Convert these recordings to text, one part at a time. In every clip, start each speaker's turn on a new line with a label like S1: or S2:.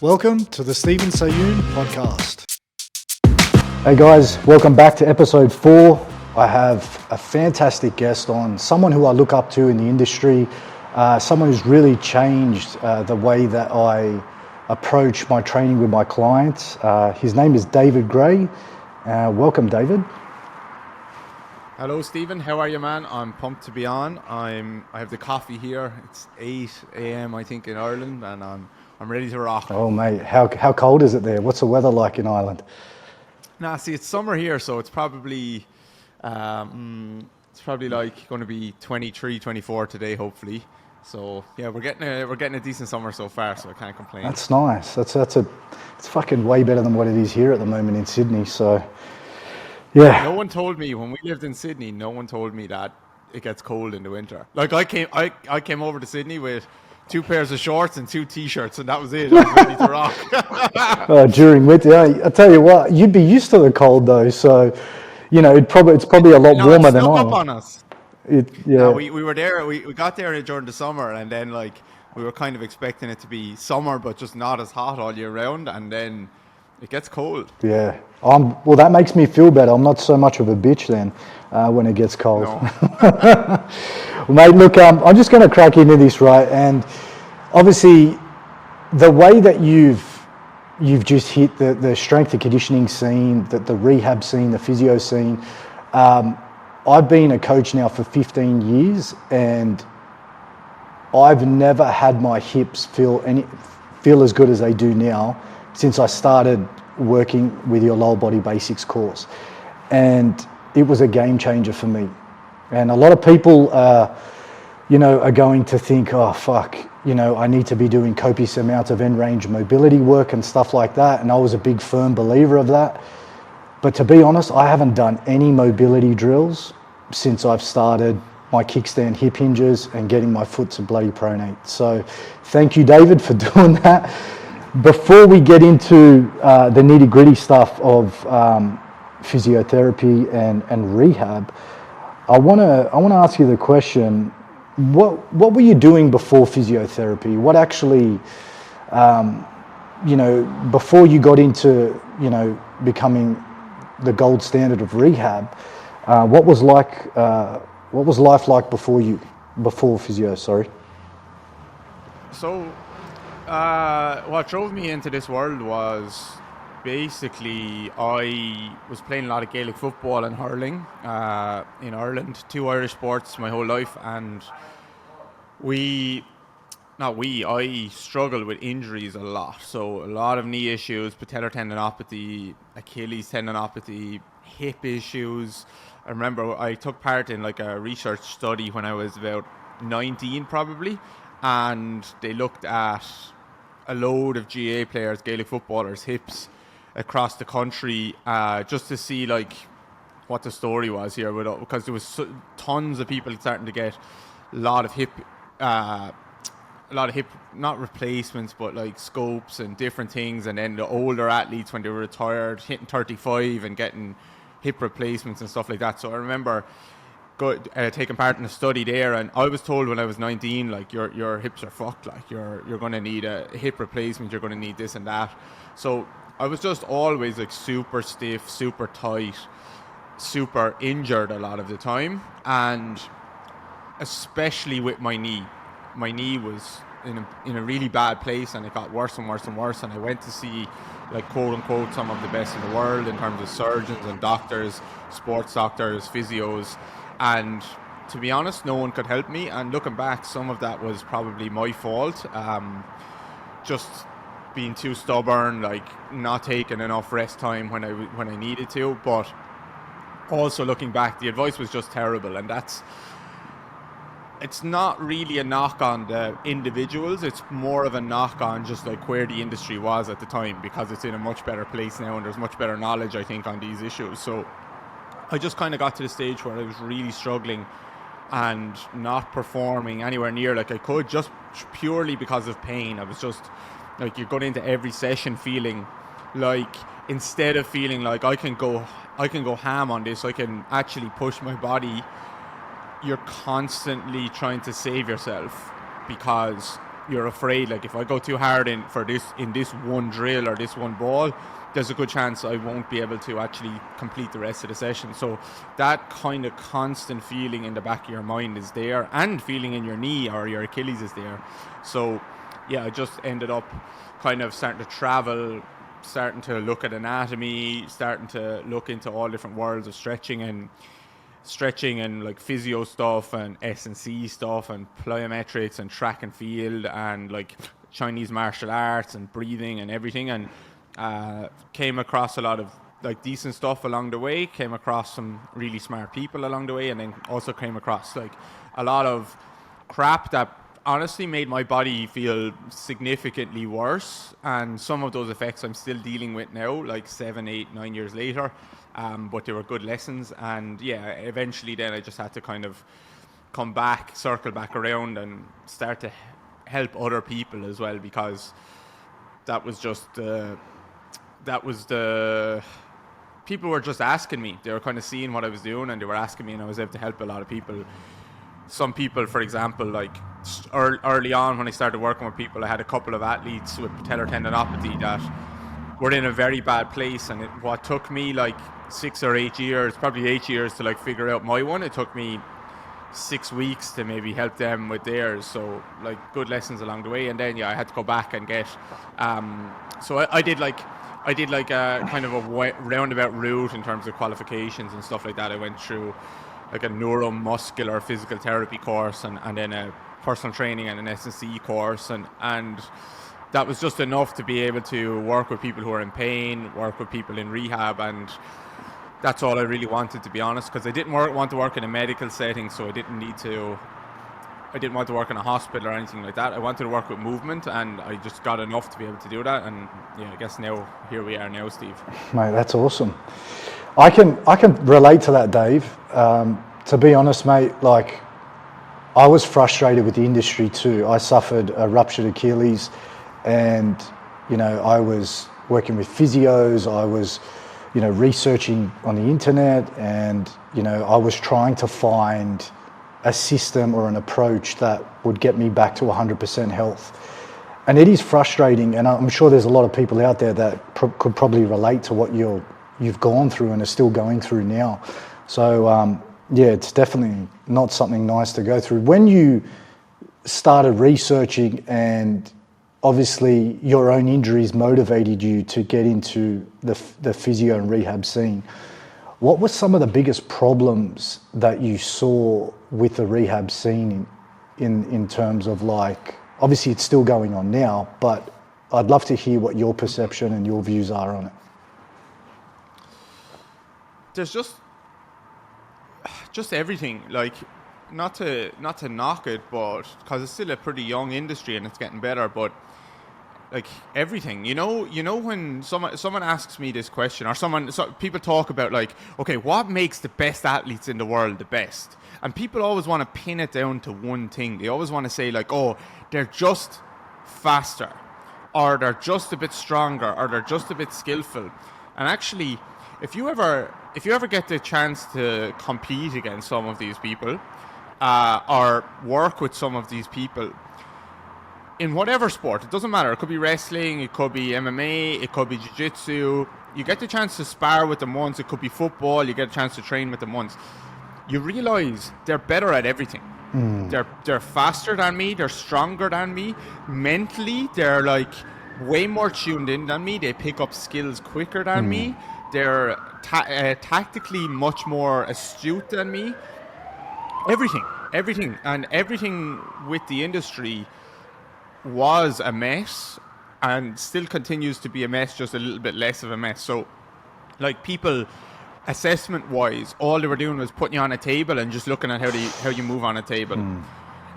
S1: Welcome to the Sahyoun podcast.
S2: Hey guys, welcome back to episode 4. I have a fantastic guest on, someone who I look up to in the industry, someone who's really changed the way that I approach my training with my clients. His name is David Gray. Welcome, David.
S3: Hello, Stephen. How are you, man? I'm pumped to be on. I have the coffee here. It's 8 a.m. I think in Ireland, and I'm ready to rock.
S2: Oh, mate, how cold is it there? What's the weather like in Ireland?
S3: Nah, see, it's summer here, so it's probably like going to be 23, 24 today, hopefully. So yeah, we're getting a decent summer so far, so I can't complain.
S2: That's nice. It's fucking way better than what it is here at the moment in Sydney. So yeah.
S3: No one told me when we lived in Sydney. No one told me that it gets cold in the winter. Like I came over to Sydney with 2 pairs of shorts and 2 t-shirts, and that was it. I was ready to rock.
S2: During winter, I tell you what, you'd be used to the cold though. So, you know, it's probably a lot warmer than
S3: Ireland. Up on us.
S2: Yeah.
S3: We were there. We got there during the summer, and then like we were kind of expecting it to be summer, but just not as hot all year round, and then it gets cold.
S2: Yeah. Well, that makes me feel better. I'm not so much of a bitch then when it gets cold.
S3: No.
S2: Well, mate, look, I'm just going to crack into this, right? And obviously, the way that you've just hit the strength and conditioning scene, the rehab scene, the physio scene. I've been a coach now for 15 years, and I've never had my hips feel as good as they do now since I started working with your lower body basics course. And it was a game changer for me. And a lot of people, are going to think, oh, fuck, I need to be doing copious amounts of end range mobility work and stuff like that. And I was a big firm believer of that. But to be honest, I haven't done any mobility drills since I've started my kickstand hip hinges and getting my foot to bloody pronate. So thank you, David, for doing that. Before we get into the nitty gritty stuff of physiotherapy and rehab, I want to ask you the question: what were you doing before physiotherapy? What actually, before you got into becoming the gold standard of rehab? What was life like before physio? Sorry.
S3: So, what drove me into this world was basically I was playing a lot of Gaelic football and hurling in Ireland, 2 Irish sports my whole life, and I struggled with injuries a lot. So a lot of knee issues, patellar tendinopathy, Achilles tendinopathy, hip issues. I remember I took part in like a research study when I was about 19 probably, and they looked at a load of GA players, Gaelic footballers, hips across the country, just to see like what the story was here, because there was tons of people starting to get a lot of hip, not replacements, but like scopes and different things. And then the older athletes, when they were retired, hitting 35 and getting hip replacements and stuff like that. So I remember taking part in a study there, and I was told when I was 19, like your hips are fucked, like you're going to need a hip replacement, you're going to need this and that. So I was just always like super stiff, super tight, super injured a lot of the time, and especially with my knee. My knee was in a really bad place, and it got worse and worse and worse. And I went to see, like, quote unquote, some of the best in the world in terms of surgeons and doctors, sports doctors, physios, and to be honest, no one could help me. And looking back, some of that was probably my fault, just being too stubborn, like not taking enough rest time when I needed to. But also looking back, the advice was just terrible, and it's not really a knock on the individuals, it's more of a knock on just like where the industry was at the time, because it's in a much better place now and there's much better knowledge, I think, on these issues. So I just kind of got to the stage where I was really struggling and not performing anywhere near like I could, just purely because of pain. I was just like, you're going into every session feeling like, instead of feeling like I can go ham on this, I can actually push my body, you're constantly trying to save yourself because you're afraid, like, if I go too hard in this one drill or this one ball, there's a good chance I won't be able to actually complete the rest of the session. So that kind of constant feeling in the back of your mind is there, and feeling in your knee or your Achilles is there. So yeah, I just ended up kind of starting to travel, starting to look at anatomy, starting to look into all different worlds of stretching and like physio stuff and S&C stuff and plyometrics and track and field and like Chinese martial arts and breathing and everything, and came across a lot of like decent stuff along the way, came across some really smart people along the way, and then also came across like a lot of crap that honestly made my body feel significantly worse, and some of those effects I'm still dealing with now, like 7, 8, 9 years later. But they were good lessons, and yeah, eventually then I just had to kind of come back, circle back around, and start to help other people as well, because that was the people were just asking me. They were kind of seeing what I was doing, and they were asking me, and I was able to help a lot of people. Some people, for example, like early on when I started working with people, I had a couple of athletes with patellar tendinopathy that were in a very bad place, and what took me like 6 or 8 years, probably 8 years to like figure out my one, it took me 6 weeks to maybe help them with theirs. So like good lessons along the way, and then yeah, I had to go back and get so I did like a kind of a roundabout route in terms of qualifications and stuff like that. I went through like a neuromuscular physical therapy course, and then a personal training and an S&C course, and that was just enough to be able to work with people who are in pain, work with people in rehab, and that's all I really wanted, to be honest, because I didn't want to work in a medical setting, so I didn't want to work in a hospital or anything like that. I wanted to work with movement, and I just got enough to be able to do that, and yeah, I guess now here we are now, Steve.
S2: Mate, that's awesome. I can relate to that, Dave. To be honest, mate, like I was frustrated with the industry too. I suffered a ruptured Achilles, and I was working with physios. I was researching on the internet, and I was trying to find a system or an approach that would get me back to 100% health. And it is frustrating, and I'm sure there's a lot of people out there that could probably relate to what you've gone through and are still going through now. So yeah, it's definitely not something nice to go through. When you started researching, and obviously your own injuries motivated you to get into the physio and rehab scene, what were some of the biggest problems that you saw with the rehab scene in terms of, like, obviously it's still going on now, but I'd love to hear what your perception and your views are on it.
S3: There's just everything, like, not to knock it, but because it's still a pretty young industry and it's getting better, but like everything, when someone asks me this question, or people talk about, like, okay, what makes the best athletes in the world the best? And people always want to pin it down to one thing. They always want to say, like, oh, they're just faster, or they're just a bit stronger, or they're just a bit skillful. And actually, if you ever get the chance to compete against some of these people, or work with some of these people in whatever sport, it doesn't matter. It could be wrestling, it could be MMA, it could be jiu-jitsu. You get the chance to spar with them once. It could be football. You get a chance to train with them once. You realize they're better at everything. They're faster than me. They're stronger than me. Mentally, they're like way more tuned in than me. They pick up skills quicker than me. They're tactically much more astute than me. Everything, and everything with the industry was a mess, and still continues to be a mess, just a little bit less of a mess. So, like, people, assessment wise, all they were doing was putting you on a table and just looking at how you move on a table.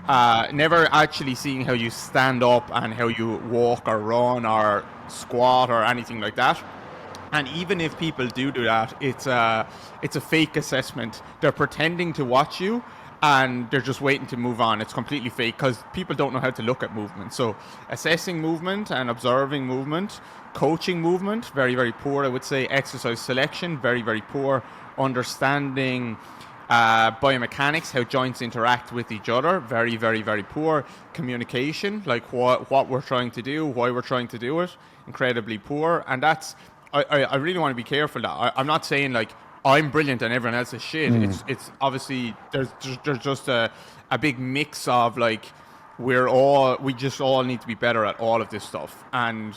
S3: Never actually seeing how you stand up and how you walk or run or squat or anything like that. And even if people do that, it's a fake assessment. They're pretending to watch you, and they're just waiting to move on. It's completely fake, because people don't know how to look at movement. So assessing movement and observing movement, coaching movement, very, very poor, I would say. Exercise selection, very, very poor. Understanding Biomechanics, how joints interact with each other, very, very, very poor. Communication, like what we're trying to do, why we're trying to do it, incredibly poor. And that's, I really want to be careful that I'm not saying like I'm brilliant and everyone else is shit. It's obviously there's just a big mix of like we just all need to be better at all of this stuff. And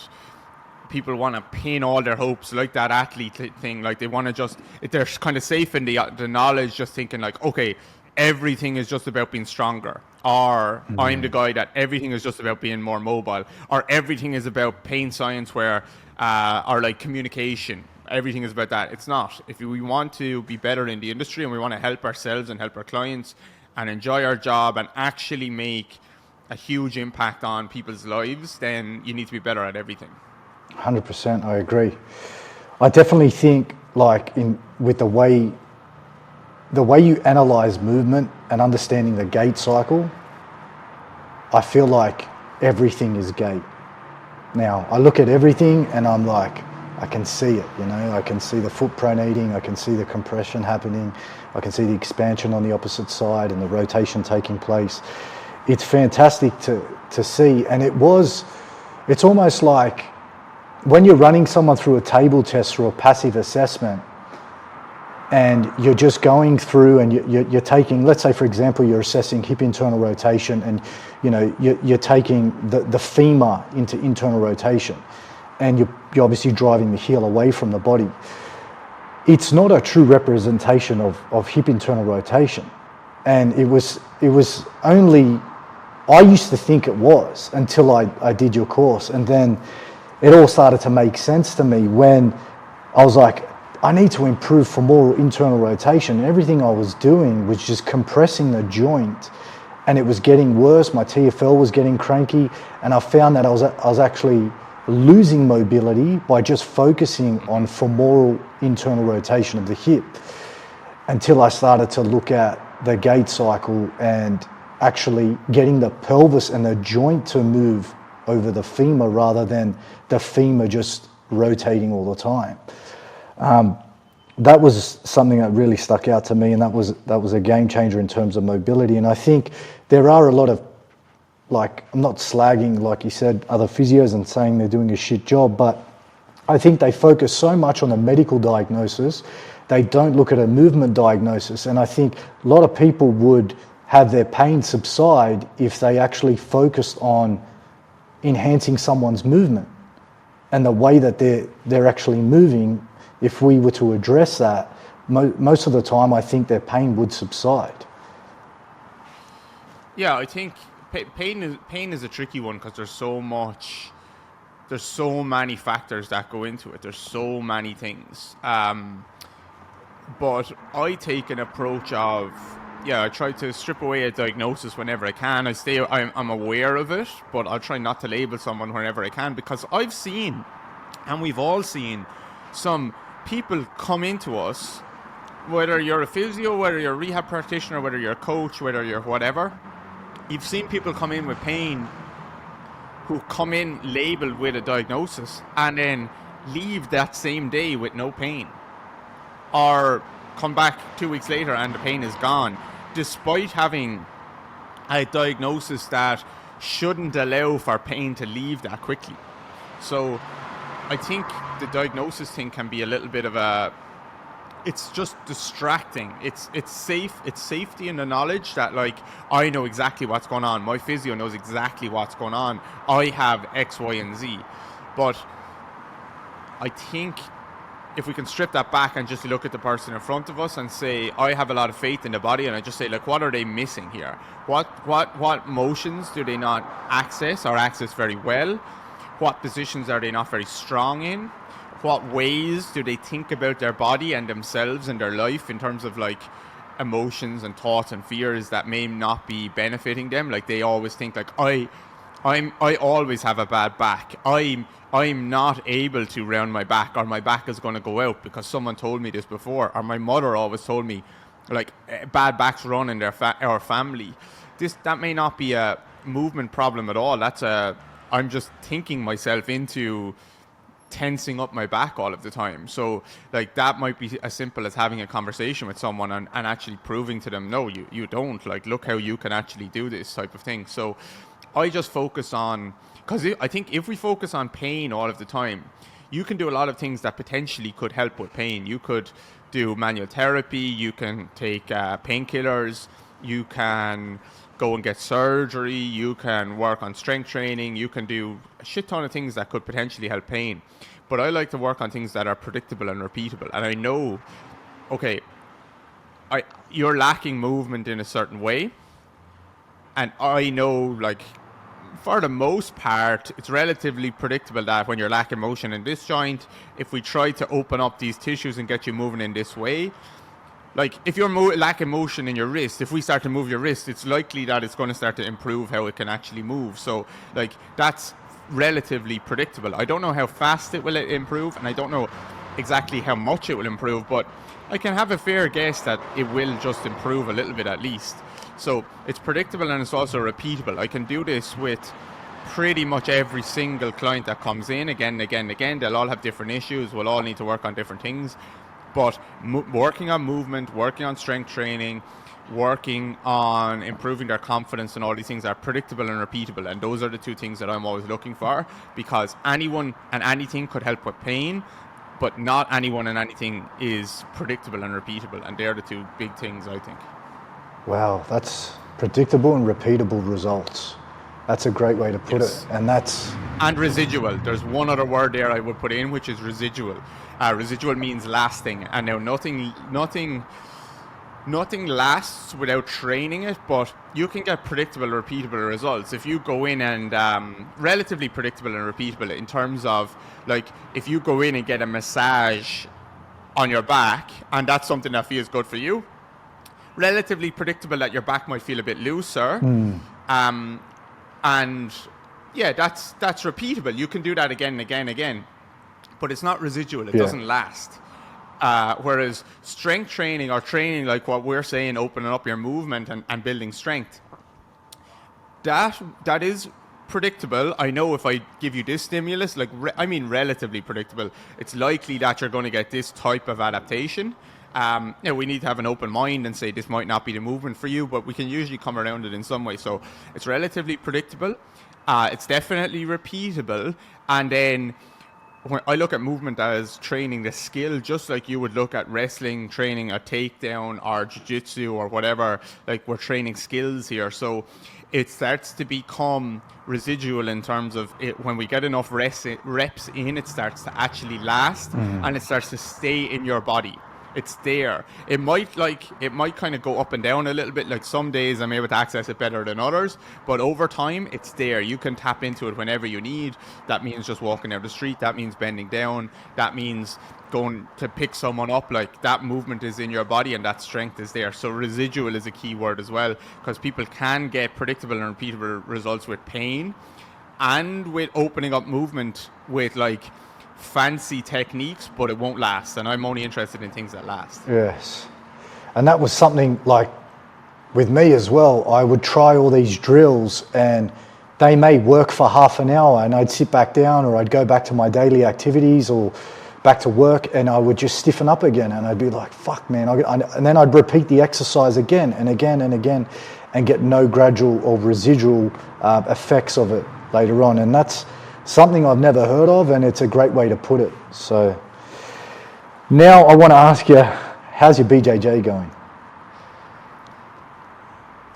S3: people want to pin all their hopes like that athlete thing, like they want to just, they're kind of safe in the knowledge, just thinking like, okay, everything is just about being stronger, or I'm the guy that everything is just about being more mobile, or everything is about pain science where or like communication, everything is about that. It's not. If we want to be better in the industry and we want to help ourselves and help our clients and enjoy our job and actually make a huge impact on people's lives, then you need to be better at everything.
S2: 100%, I agree. I definitely think like with the way you analyze movement and understanding the gait cycle, I feel like everything is gait. Now, I look at everything and I'm like, I can see it, I can see the foot pronating, I can see the compression happening, I can see the expansion on the opposite side and the rotation taking place. It's fantastic to see, and it's almost like when you're running someone through a table test or a passive assessment, and you're just going through and you're taking, let's say for example, you're assessing hip internal rotation, and you're taking the femur into internal rotation, and you're obviously driving the heel away from the body. It's not a true representation of hip internal rotation, and it was only, I used to think it was until I did your course, and then it all started to make sense to me when I was like, I need to improve femoral internal rotation. And everything I was doing was just compressing the joint, and it was getting worse. My TFL was getting cranky, and I found that I was actually losing mobility by just focusing on femoral internal rotation of the hip, until I started to look at the gait cycle and actually getting the pelvis and the joint to move over the femur rather than the femur just rotating all the time. That was something that really stuck out to me, and that was a game changer in terms of mobility. And I think there are a lot of, like, I'm not slagging, like you said, other physios and saying they're doing a shit job, but I think they focus so much on the medical diagnosis, they don't look at a movement diagnosis. And I think a lot of people would have their pain subside if they actually focused on enhancing someone's movement and the way that they're actually moving. If we were to address that, most of the time I think their pain would subside.
S3: Yeah, I think pain is a tricky one because there's so many factors that go into it. There's so many things. But I take an approach of, I try to strip away a diagnosis whenever I can. I'm aware of it, but I'll try not to label someone whenever I can, because I've seen, and we've all seen, some people come into us, whether you're a physio, whether you're a rehab practitioner, whether you're a coach, whether you're whatever. You've seen people come in with pain who come in labeled with a diagnosis and then leave that same day with no pain, or come back 2 weeks later and the pain is gone, despite having a diagnosis that shouldn't allow for pain to leave that quickly. So I think the diagnosis thing can be a little bit of it's just distracting. It's safety in the knowledge that, like, I know exactly what's going on. My physio knows exactly what's going on. I have X, Y, and Z. But I think if we can strip that back and just look at the person in front of us and say, I have a lot of faith in the body, and I just say, like, what are they missing here? What motions do they not access or access very well? What positions are they not very strong in? What ways do they think about their body and themselves and their life in terms of, like, emotions and thoughts and fears that may not be benefiting them? Like, they always think, like, I always have a bad back. I'm not able to round my back, or my back is going to go out because someone told me this before, or my mother always told me, like, bad backs run in our family. That may not be a movement problem at all. I'm just thinking myself into tensing up my back all of the time. So like that might be as simple as having a conversation with someone and actually proving to them, no, you don't, like, look how you can actually do this type of thing. So I just focus on, because I think if we focus on pain all of the time, you can do a lot of things that potentially could help with pain. You could do manual therapy, you can take painkillers, you can go and get surgery, you can work on strength training, you can do a shit ton of things that could potentially help pain. But I like to work on things that are predictable and repeatable. And I know, okay, you're lacking movement in a certain way. And I know, like, for the most part, it's relatively predictable that when you're lacking motion in this joint, if we try to open up these tissues and get you moving in this way, like if you're lacking motion in your wrist, if we start to move your wrist, it's likely that it's going to start to improve how it can actually move. So like that's relatively predictable. I don't know how fast it will improve, and I don't know exactly how much it will improve, but I can have a fair guess that it will just improve a little bit at least. So it's predictable and it's also repeatable. I can do this with pretty much every single client that comes in again and again and again. They'll all have different issues. We'll all need to work on different things. But working on movement, working on strength training, working on improving their confidence and all these things are predictable and repeatable. And those are the two things that I'm always looking for, because anyone and anything could help with pain, but not anyone and anything is predictable and repeatable. And they're the two big things, I think.
S2: Wow, that's predictable and repeatable results. That's a great way to put it. And
S3: residual. There's one other word there I would put in, which is residual. Residual means lasting. And now nothing lasts without training it, but you can get predictable, repeatable results if you go in and relatively predictable and repeatable in terms of, like, if you go in and get a massage on your back and that's something that feels good for you, relatively predictable that your back might feel a bit looser. And yeah, that's repeatable. You can do that again and again and again, but it's not residual. It doesn't last. Whereas strength training, or training like what we're saying, opening up your movement and building strength, that is predictable. I know if I give you this stimulus, like relatively predictable, it's likely that you're going to get this type of adaptation. Now we need to have an open mind and say this might not be the movement for you, but we can usually come around it in some way. So it's relatively predictable. It's definitely repeatable. And then when I look at movement as training the skill, just like you would look at wrestling, training a takedown or jiu-jitsu or whatever, like we're training skills here. So it starts to become residual in terms of it. When we get enough reps in, it starts to actually last and it starts to stay in your body. It's there. It might kind of go up and down a little bit. Like some days I'm able to access it better than others, but over time it's there. You can tap into it whenever you need. That means just walking down the street. That means bending down. That means going to pick someone up. Like that movement is in your body and that strength is there. So residual is a key word as well, because people can get predictable and repeatable results with pain and with opening up movement with like fancy techniques, but it won't last. And I'm only interested in things that last.
S2: Yes. And that was something like with me as well. I would try all these drills and they may work for half an hour and I'd sit back down, or I'd go back to my daily activities or back to work, and I would just stiffen up again and I'd be like, fuck man. And then I'd repeat the exercise again and again and again and get no gradual or residual effects of it later on. And that's something I've never heard of, and it's a great way to put it. So now I want to ask you, how's your BJJ going?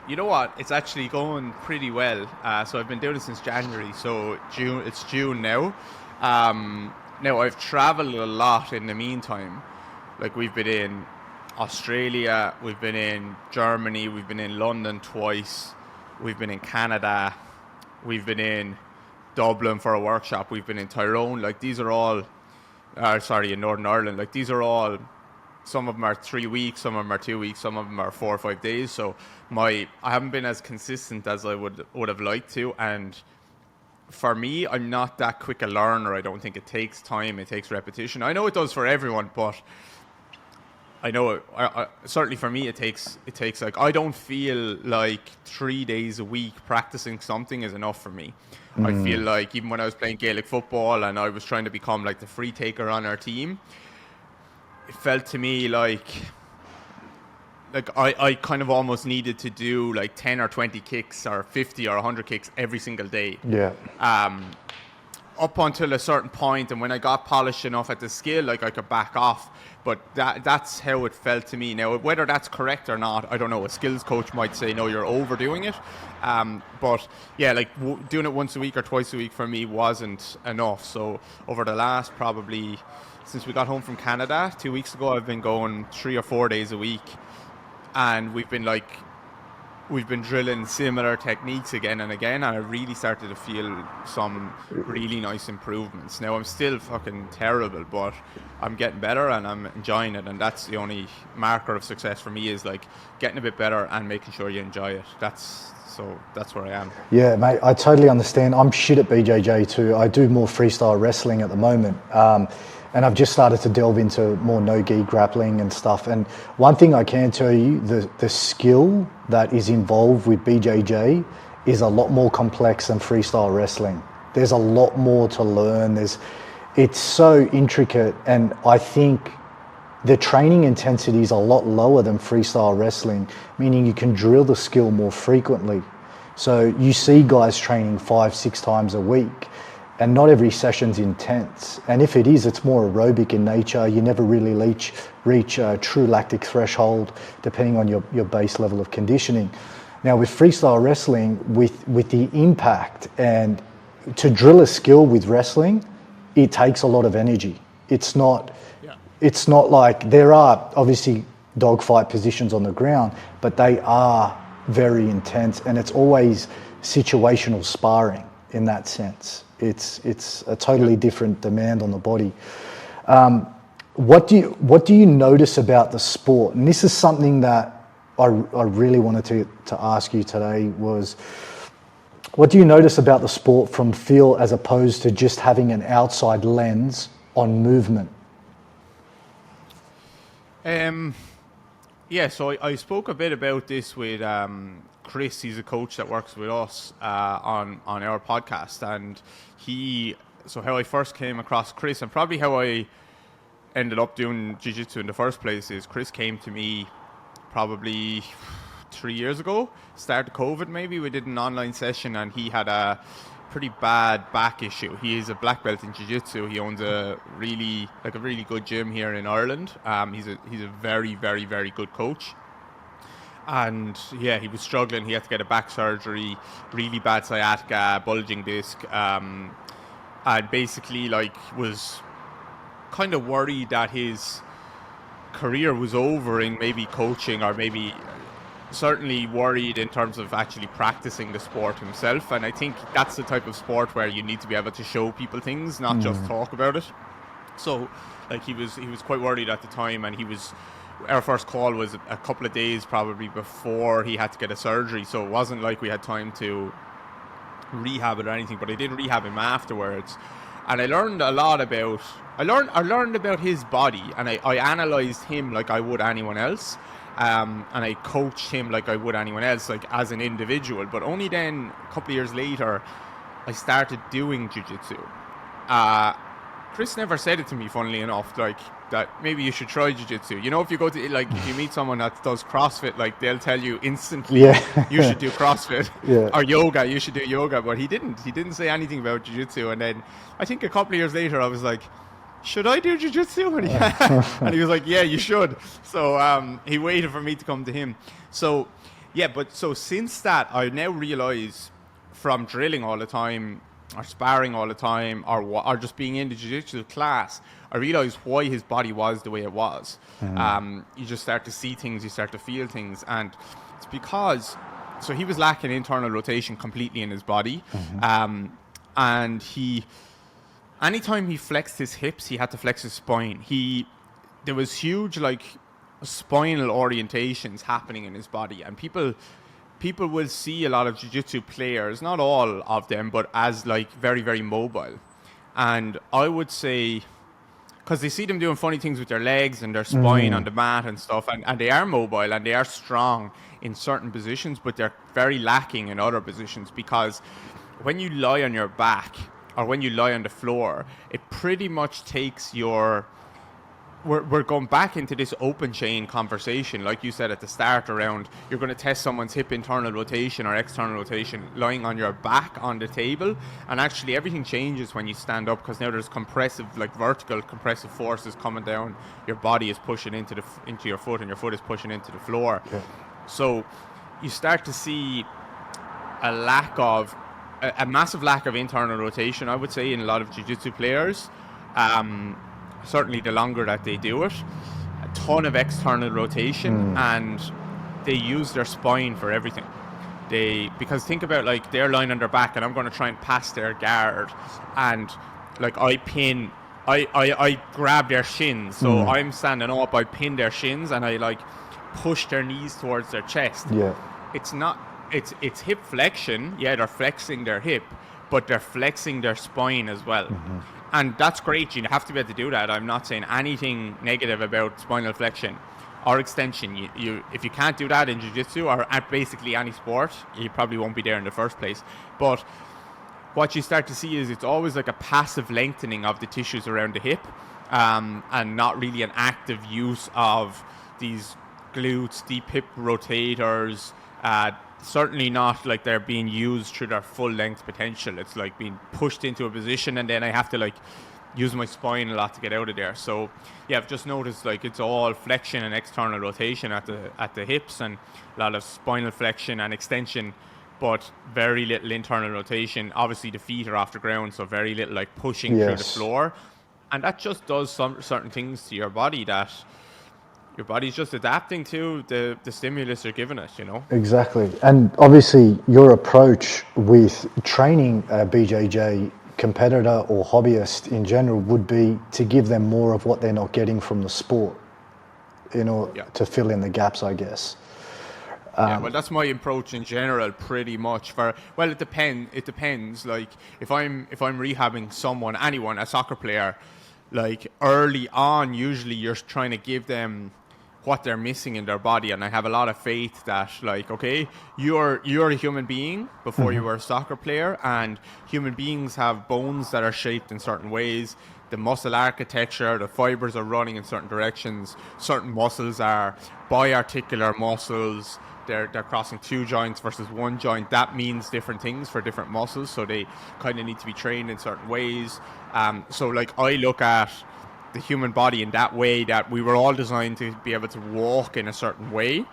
S3: You know what? It's actually going pretty well. So I've been doing it since January. So it's June now. Now I've traveled a lot in the meantime. Like we've been in Australia, we've been in Germany, we've been in London twice, we've been in Canada, we've been in Dublin for a workshop, we've been in Tyrone. Like these are all, in Northern Ireland. Like these are all, some of them are 3 weeks, some of them are 2 weeks, some of them are 4 or 5 days. So I haven't been as consistent as I would have liked to. And for me, I'm not that quick a learner. I don't think it takes time, it takes repetition. I know it does for everyone, but I know certainly for me it takes like, I don't feel like 3 days a week practicing something is enough for me. I feel like even when I was playing Gaelic football and I was trying to become like the free taker on our team, it felt to me like I kind of almost needed to do like 10 or 20 kicks or 50 or 100 kicks every single day.
S2: Yeah.
S3: Up until a certain point, and when I got polished enough at the skill, like I could back off. But that's how it felt to me. Now, whether that's correct or not, I don't know. A skills coach might say, no, you're overdoing it. But yeah, like doing it once a week or twice a week for me wasn't enough. So over the last probably, since we got home from Canada 2 weeks ago, I've been going 3 or 4 days a week. And we've been drilling similar techniques again and again, and I really started to feel some really nice improvements. Now, I'm still fucking terrible, but I'm getting better and I'm enjoying it, and that's the only marker of success for me, is like getting a bit better and making sure you enjoy it. That's where I am.
S2: Yeah, mate, I totally understand. I'm shit at BJJ too. I do more freestyle wrestling at the moment. And I've just started to delve into more no-gi grappling and stuff. And one thing I can tell you, the skill that is involved with BJJ is a lot more complex than freestyle wrestling. There's a lot more to learn. It's so intricate, and I think the training intensity is a lot lower than freestyle wrestling, meaning you can drill the skill more frequently. So you see guys training 5-6 times a week, and not every session's intense. And if it is, it's more aerobic in nature. You never really reach a true lactic threshold, depending on your base level of conditioning. Now with freestyle wrestling, with the impact, and to drill a skill with wrestling, it takes a lot of energy. It's not like, there are obviously dogfight positions on the ground, but they are very intense, and it's always situational sparring in that sense. It's a totally different demand on the body. What do you notice about the sport? And this is something that I really wanted to ask you today, was what do you notice about the sport from feel as opposed to just having an outside lens on movement?
S3: Yeah, so I spoke a bit about this with Chris. He's a coach that works with us on our podcast, and how I first came across Chris, and probably how I ended up doing jiu-jitsu in the first place, is Chris came to me probably 3 years ago, start of COVID maybe. We did an online session, and he had a pretty bad back issue. He is a black belt in jiu-jitsu. He owns a really good gym here in Ireland. He's a very, very, very good coach. And yeah, he was struggling. He had to get a back surgery, really bad sciatica, bulging disc, and basically was kind of worried that his career was over in maybe coaching, or maybe certainly worried in terms of actually practicing the sport himself. And I think that's the type of sport where you need to be able to show people things, not just talk about it. So he was quite worried at the time, and our first call was a couple of days probably before he had to get a surgery, so it wasn't like we had time to rehab it or anything, but I did rehab him afterwards. And I learned a lot about I learned about his body, and I analyzed him like I would anyone else, and I coached him like I would anyone else, like as an individual. But only then, a couple of years later, I started doing jiu-jitsu. Chris never said it to me, funnily enough, like that maybe you should try jiu-jitsu. You know, if you go to, if you meet someone that does CrossFit, they'll tell you instantly, you should do CrossFit, or yoga, you should do yoga. But he didn't say anything about jiu-jitsu. And then I think a couple of years later, I was like, should I do jiu-jitsu? And he was like, yeah, you should. So he waited for me to come to him. So yeah, so since that, I now realize, from drilling all the time, or sparring all the time, or just being in the jiu-jitsu class, I realized why his body was the way it was. You just start to see things, you start to feel things, and it's because, so he was lacking internal rotation completely in his body, and anytime he flexed his hips, he had to flex his spine. There was huge spinal orientations happening in his body, and people will see a lot of jiu-jitsu players, not all of them, but as very, very mobile. And I would say because they see them doing funny things with their legs and their spine on the mat and stuff, and they are mobile and they are strong in certain positions, but they're very lacking in other positions, because when you lie on your back or when you lie on the floor, it pretty much takes your... We're going back into this open chain conversation, like you said at the start, around you're going to test someone's hip internal rotation or external rotation lying on your back on the table, and actually everything changes when you stand up, because now there's compressive, like vertical compressive forces coming down. Your body is pushing into your foot, and your foot is pushing into the floor. Yeah. So you start to see a massive lack of internal rotation, I would say, in a lot of jiu-jitsu players. Certainly the longer that they do it, a ton of external rotation, and they use their spine for everything. Because think about, like, they're lying on their back and I'm going to try and pass their guard, and like I grab their shins, so I'm standing up, I pin their shins and I like push their knees towards their chest. It's hip flexion. Yeah, they're flexing their hip, but they're flexing their spine as well. And that's great. You have to be able to do that. I'm not saying anything negative about spinal flexion or extension. If you can't do that in jiu-jitsu or at basically any sport, you probably won't be there in the first place. But what you start to see is it's always like a passive lengthening of the tissues around the hip, and not really an active use of these glutes, deep hip rotators. Certainly not like they're being used through their full length potential. It's like being pushed into a position and then I have to like use my spine a lot to get out of there. So yeah, I've just noticed like it's all flexion and external rotation at the hips, and a lot of spinal flexion and extension, but very little internal rotation. Obviously the feet are off the ground, so very little like pushing through the floor, and that just does some certain things to your body that your body's just adapting to the stimulus you're giving it, you know?
S2: Exactly. And obviously your approach with training a BJJ competitor or hobbyist in general would be to give them more of what they're not getting from the sport, in order to fill in the gaps, I guess.
S3: Well, that's my approach in general, pretty much. It depends. Like if I'm rehabbing anyone, a soccer player, like early on, usually you're trying to give them what they're missing in their body, and I have a lot of faith that, like, okay, you're a human being before you were a soccer player, and human beings have bones that are shaped in certain ways. The muscle architecture, the fibers are running in certain directions. Certain muscles are biarticular muscles. They're crossing two joints versus one joint. That means different things for different muscles, so they kind of need to be trained in certain ways. So like I look at the human body in that way, that we were all designed to be able to walk in a certain way.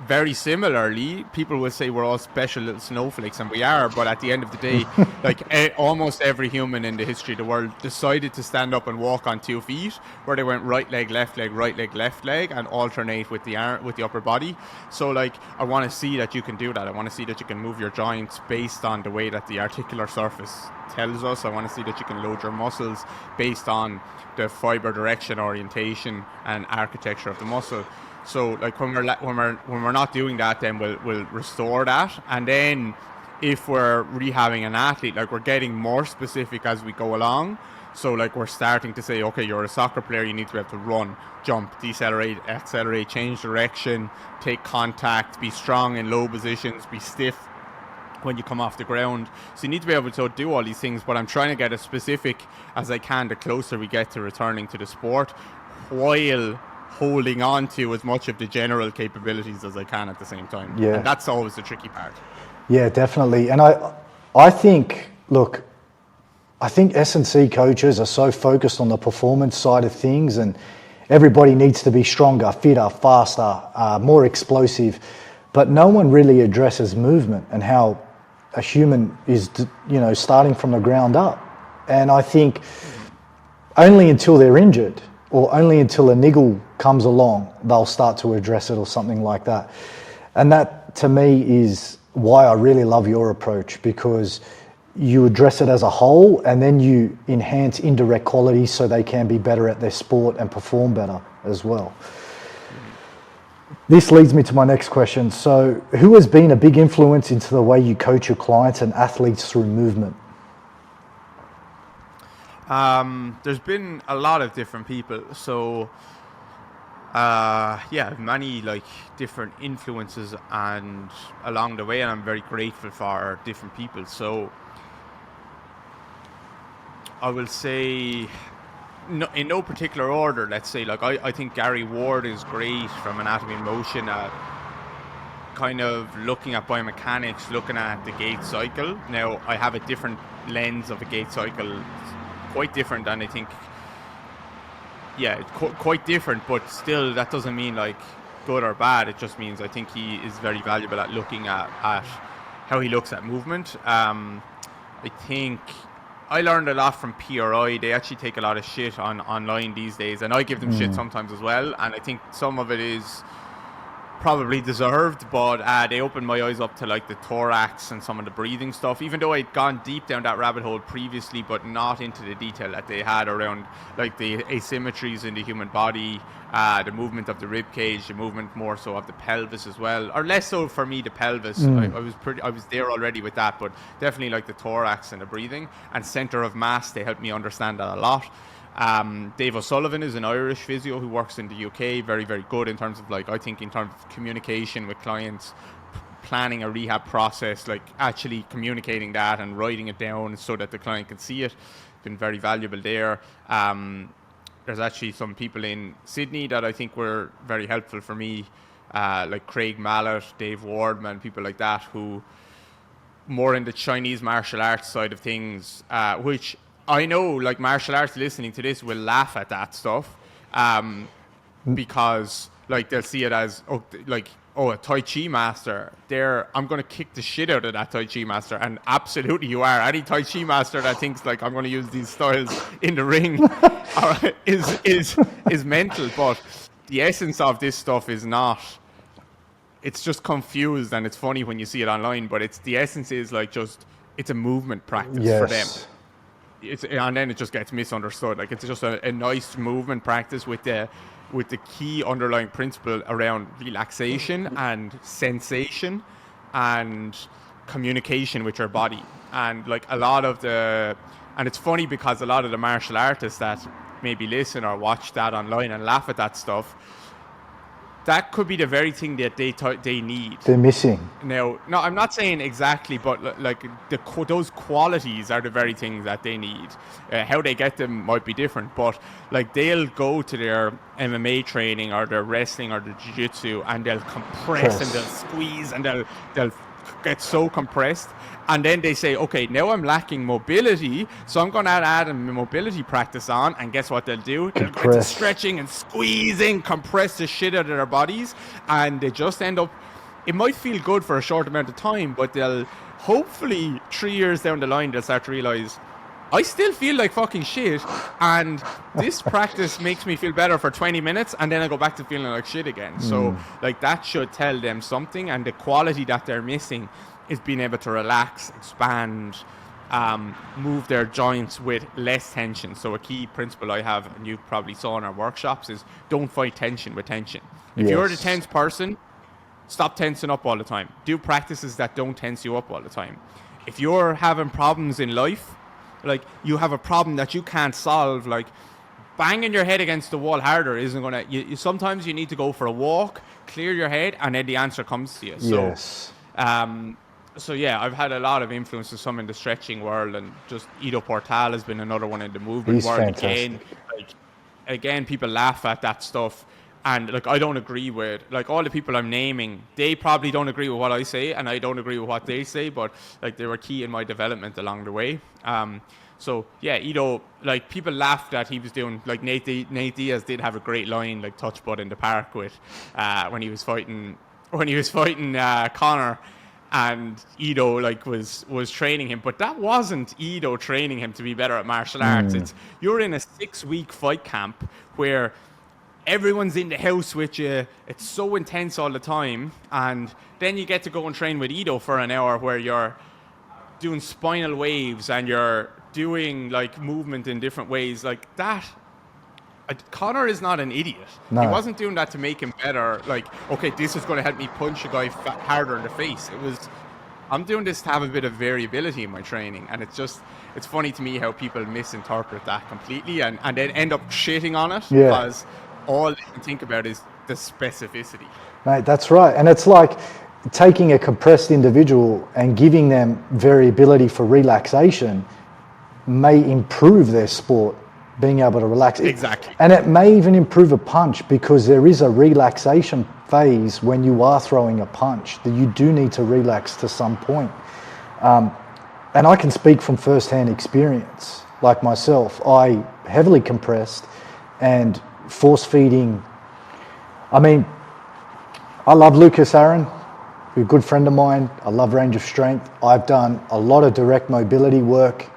S3: Very similarly, people will say we're all special little snowflakes, and we are, but at the end of the day, like almost every human in the history of the world decided to stand up and walk on 2 feet, where they went right leg, left leg, and alternate with the upper body. So like, I want to see that you can do that. I want to see that you can move your joints based on the way that the articular surface tells us. I want to see that you can load your muscles based on the fiber direction, orientation, and architecture of the muscle. So like when we're not doing that, then we'll restore that. And then if we're rehabbing an athlete, like we're getting more specific as we go along. So like we're starting to say, okay, you're a soccer player, you need to be able to run, jump, decelerate, accelerate, change direction, take contact, be strong in low positions, be stiff when you come off the ground. So you need to be able to do all these things, but I'm trying to get as specific as I can the closer we get to returning to the sport, while holding on to as much of the general capabilities as I can at the same time. Yeah. And that's always the tricky part.
S2: Yeah, definitely. And I think, look, I think S&C coaches are so focused on the performance side of things, and everybody needs to be stronger, fitter, faster, more explosive, but no one really addresses movement and how a human is, starting from the ground up. And I think only until they're injured, or only until a niggle comes along, they'll start to address it or something like that. And that, to me, is why I really love your approach, because you address it as a whole and then you enhance indirect qualities so they can be better at their sport and perform better as well. This leads me to my next question. So, who has been a big influence into the way you coach your clients and athletes through movement?
S3: There's been a lot of different people. So, many like different influences and along the way, and I'm very grateful for different people. So I will say, no, in no particular order, let's say, like I think Gary Ward is great from Anatomy in Motion at kind of looking at biomechanics, looking at the gait cycle. Now, I have a different lens of a gait cycle, quite different, and I think, quite different, but still that doesn't mean like good or bad. It just means I think he is very valuable at looking at how he looks at movement. I think I learned a lot from PRI. They actually take a lot of shit online these days, and I give them shit sometimes as well, and I think some of it is probably deserved, but they opened my eyes up to like the thorax and some of the breathing stuff, even though I'd gone deep down that rabbit hole previously, but not into the detail that they had around like the asymmetries in the human body, the movement of the rib cage, the movement more so of the pelvis as well, or less so for me the pelvis. I was there already with that, but definitely like the thorax and the breathing and center of mass. They helped me understand that a lot. Dave O'Sullivan is an Irish physio who works in the UK, very, very good in terms of like, I think in terms of communication with clients, planning a rehab process, like actually communicating that and writing it down so that the client can see it. Been very valuable there. There's actually some people in Sydney that I think were very helpful for me, like Craig Mallet, Dave Wardman, people like that, who more in the Chinese martial arts side of things, which I know like martial arts listening to this will laugh at that stuff, because like they'll see it as a Tai Chi master. I'm going to kick the shit out of that Tai Chi master, and absolutely you are. Any Tai Chi master that thinks like I'm going to use these styles in the ring is mental. But the essence of this stuff is not. It's just confused, and it's funny when you see it online. But the essence is like it's a movement practice for them. And then it just gets misunderstood. Like it's just a nice movement practice with the key underlying principle around relaxation and sensation and communication with your body. And like and it's funny because a lot of the martial artists that maybe listen or watch that online and laugh at that stuff, that could be the very thing that they need.
S2: They're missing.
S3: Now, no, I'm not saying exactly, but like those qualities are the very things that they need. How they get them might be different, but like they'll go to their MMA training or their wrestling or their jiu-jitsu and they'll compress and they'll squeeze and they'll get so compressed. And then they say, okay, now I'm lacking mobility, so I'm going to add a mobility practice on. And guess what they'll do? They'll go into stretching and squeezing, compress the shit out of their bodies. And they just end up, it might feel good for a short amount of time, but they'll hopefully 3 years down the line, they'll start to realize, I still feel like fucking shit. And this practice makes me feel better for 20 minutes. And then I go back to feeling like shit again. So like that should tell them something. And the quality that they're missing is being able to relax, expand, move their joints with less tension. So a key principle I have, and you probably saw in our workshops, is don't fight tension with tension. If you're the tense person, stop tensing up all the time. Do practices that don't tense you up all the time. If you're having problems in life, like you have a problem that you can't solve, like banging your head against the wall harder isn't going to... Sometimes you need to go for a walk, clear your head, and then the answer comes to you. So yeah, I've had a lot of influences, some in the stretching world, and just Ido Portal has been another one in the movement world.
S2: Fantastic.
S3: Again, people laugh at that stuff, and like I don't agree with like all the people I'm naming. They probably don't agree with what I say, and I don't agree with what they say. But like they were key in my development along the way. So yeah, Ido, like people laughed that he was doing like Nate Diaz did have a great line like touch butt in the park with when he was fighting Connor. And Ido like was training him, but that wasn't Ido training him to be better at martial arts. You're in a 6-week fight camp where everyone's in the house with you. It's so intense all the time, and then you get to go and train with Ido for an hour where you're doing spinal waves and you're doing like movement in different ways like that. Connor is not an idiot. No. He wasn't doing that to make him better. Like, okay, this is going to help me punch a guy harder in the face. It was I'm doing this to have a bit of variability in my training, and it's funny to me how people misinterpret that completely and then end up shitting on it because all they can think about is the specificity.
S2: Mate, that's right. And it's like taking a compressed individual and giving them variability for relaxation may improve their sport, being able to relax.
S3: Exactly.
S2: And it may even improve a punch, because there is a relaxation phase when you are throwing a punch that you do need to relax to some point. And I can speak from first-hand experience. Like myself, I heavily compressed and force-feeding. I mean, I love Lucas Aaron, a good friend of mine. I love range of strength. I've done a lot of direct mobility work,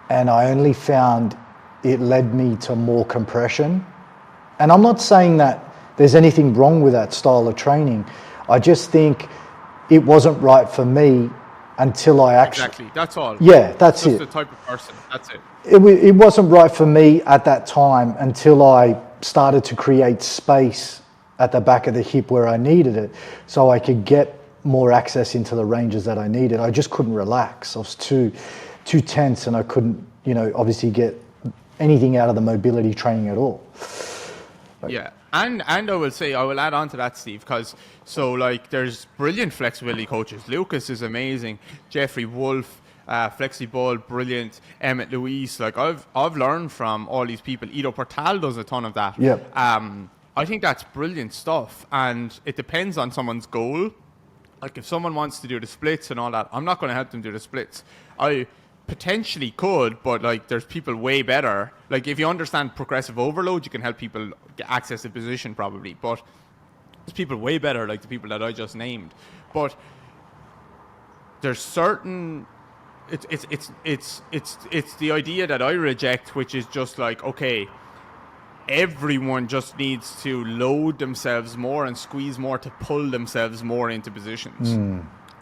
S2: and I only found it led me to more compression. And I'm not saying that there's anything wrong with that style of training. I just think it wasn't right for me until I actually...
S3: Exactly, that's all.
S2: Yeah, that's
S3: just
S2: it.
S3: the type of person, that's it.
S2: It wasn't right for me at that time until I started to create space at the back of the hip where I needed it, so I could get more access into the ranges that I needed. I just couldn't relax. I was too tense, and I couldn't, obviously get anything out of the mobility training at all.
S3: Yeah, and I will add on to that, Steve, because there's brilliant flexibility coaches. Lucas is amazing. Jeffrey Wolf, FlexiBall, brilliant. Emmett Louise, I've learned from all these people. Ido Portal does a ton of that.
S2: Yeah.
S3: I think that's brilliant stuff, and it depends on someone's goal. Like, if someone wants to do the splits and all that, I'm not going to help them do the splits. I potentially could, but there's people way better. Like, if you understand progressive overload, you can help people access the position probably, but there's people way better, like the people that I just named. But there's certain, it's the idea that I reject, which is just like, okay, everyone just needs to load themselves more and squeeze more to pull themselves more into positions.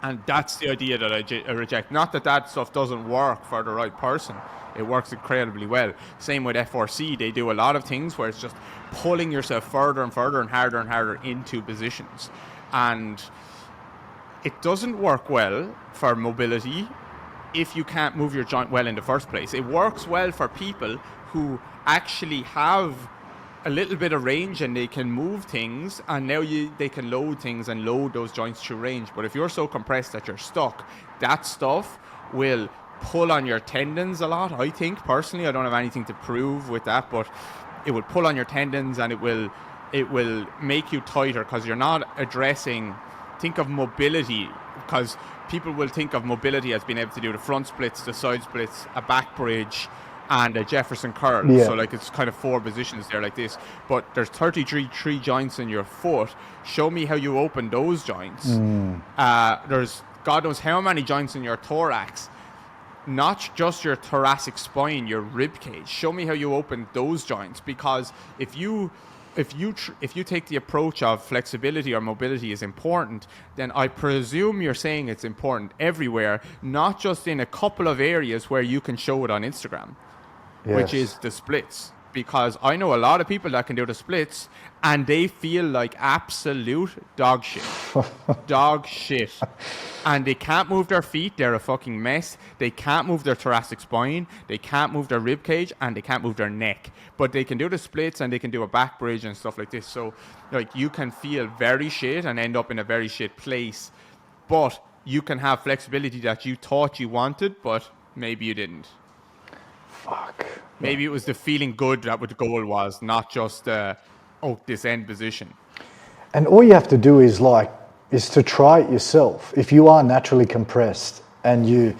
S3: And that's the idea that I reject. Not that stuff doesn't work for the right person. It works incredibly well. Same with F4C. They do a lot of things where it's just pulling yourself further and further and harder into positions. And it doesn't work well for mobility if you can't move your joint well in the first place. It works well for people who actually have a little bit of range and they can move things, and now they can load things and load those joints through range. But if you're so compressed that you're stuck, that stuff will pull on your tendons a lot. I think personally, I don't have anything to prove with that, but it will pull on your tendons, and it will make you tighter, because you're not addressing. Think of mobility, because people will think of mobility as being able to do the front splits, the side splits, a back bridge, and a Jefferson curl.
S2: Yeah.
S3: So it's kind of 4 positions there like this. But there's 33 joints in your foot. Show me how you open those joints. There's God knows how many joints in your thorax. Not just your thoracic spine, your rib cage. Show me how you open those joints, because if you take the approach of flexibility or mobility is important, then I presume you're saying it's important everywhere, not just in a couple of areas where you can show it on Instagram, which is the splits. Because I know a lot of people that can do the splits, and they feel like absolute dog shit. Dog shit. And they can't move their feet. They're a fucking mess. They can't move their thoracic spine. They can't move their rib cage, and they can't move their neck. But they can do the splits, and they can do a back bridge and stuff like this. So you can feel very shit and end up in a very shit place. But you can have flexibility that you thought you wanted, but maybe you didn't.
S2: Fuck.
S3: Maybe it was the feeling good that what the goal was, not just this end position.
S2: And all you have to do is to try it yourself. If you are naturally compressed and you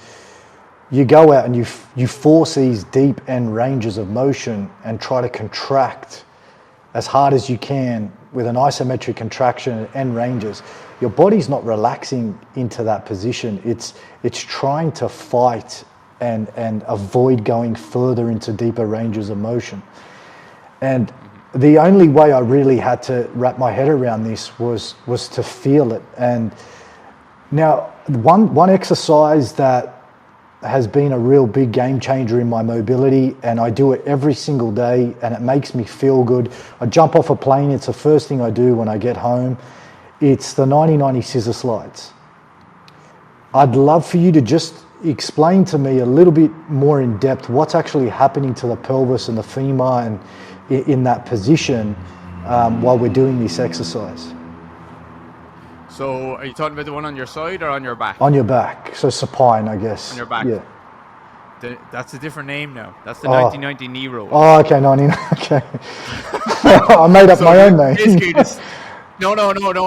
S2: go out and you force these deep end ranges of motion and try to contract as hard as you can with an isometric contraction at end ranges, your body's not relaxing into that position. It's trying to fight and avoid going further into deeper ranges of motion. And the only way I really had to wrap my head around this was to feel it. And now one exercise that has been a real big game changer in my mobility, and I do it every single day, and it makes me feel good. I jump off a plane, it's the first thing I do when I get home. It's the 90-90 scissor slides. I'd love for you to just explain to me a little bit more in depth what's actually happening to the pelvis and the femur and in that position while we're doing this exercise.
S3: So are you talking about the one on your side or on your back?
S2: On your back, so supine, I guess.
S3: On your back.
S2: Yeah.
S3: That's a different name now. That's the 1990 knee roll.
S2: Oh, okay, 19. Okay. I made up my own name.
S3: Basically, no.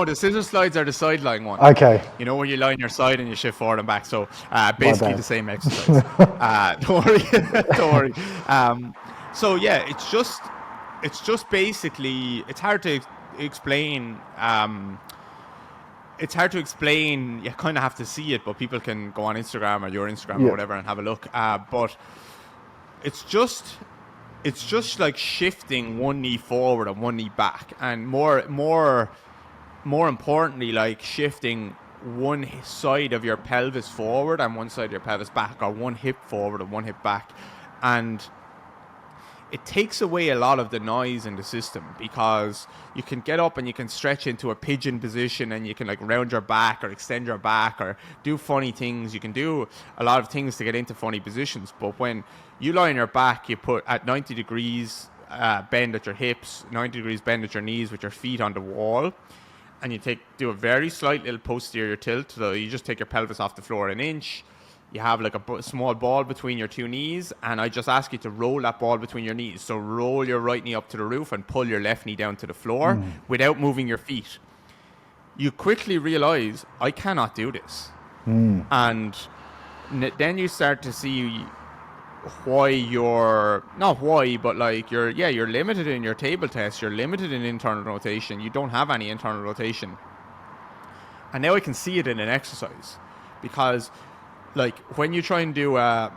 S3: The scissor slides are the sideline one.
S2: Okay.
S3: You know when you lie on your side and you shift forward and back. So basically the same exercise. Don't worry. So yeah, it's just basically, it's hard to explain. It's hard to explain. You kind of have to see it, but people can go on Instagram or your Instagram or whatever and have a look. But it's just like shifting one knee forward and one knee back, and more importantly, like shifting one side of your pelvis forward and one side of your pelvis back, or one hip forward and one hip back, and it takes away a lot of the noise in the system, because you can get up and you can stretch into a pigeon position and you can like round your back or extend your back or do funny things. You can do a lot of things to get into funny positions. But when you lie on your back, you put at 90 degrees bend at your hips, 90 degrees bend at your knees with your feet on the wall. And you do a very slight little posterior tilt. So you just take your pelvis off the floor an inch. You have like a small ball between your two knees, and I just ask you to roll that ball between your knees. So roll your right knee up to the roof and pull your left knee down to the floor without moving your feet. You quickly realize, I cannot do this. And then you start to see why you're limited in your table test. You're limited in internal rotation. You don't have any internal rotation. And now I can see it in an exercise, because like when you try and do a